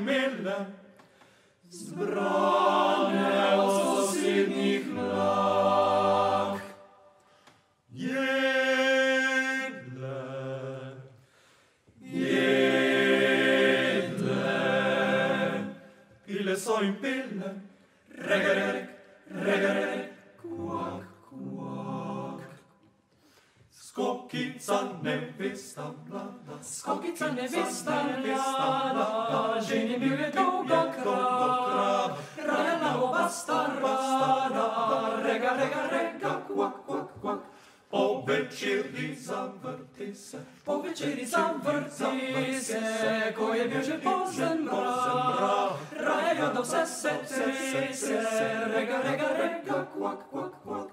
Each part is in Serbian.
mylne, zbrane od sosjednjih mlak. Pile svojim pile, regarek, regarek, kvak, kvak. Skokica nevesta mlada, Skokica nevesta mlada, ženi bio je dugo krava, rajala oba starada, rega, rega, rega, kvak, kvak, kvak. po večeri zavrti se, Po večeri zavrti se, ko je bježe pozen mrak, raja jodov se trese, rega, rega, rega, kvak, kvak, kvak.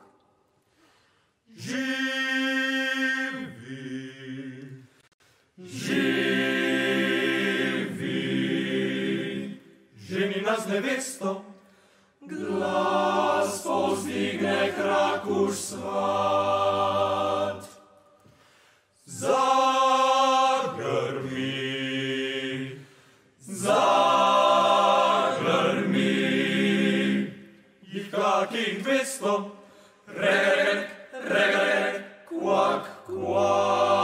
Živi, ženi nas nevesto, glas pozdigne krakuš svat. Zagrmi, jih kakih 200, regarek, regarek, kvak, kvak.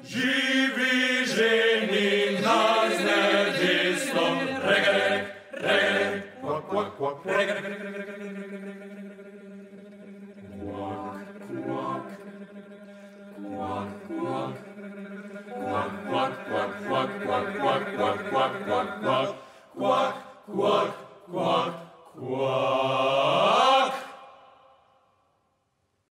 Živi ženi nas nevesto, regarek, regarek, kvak, kvak, kvak, regarek, quack, quack, quack, quack, quack, quack.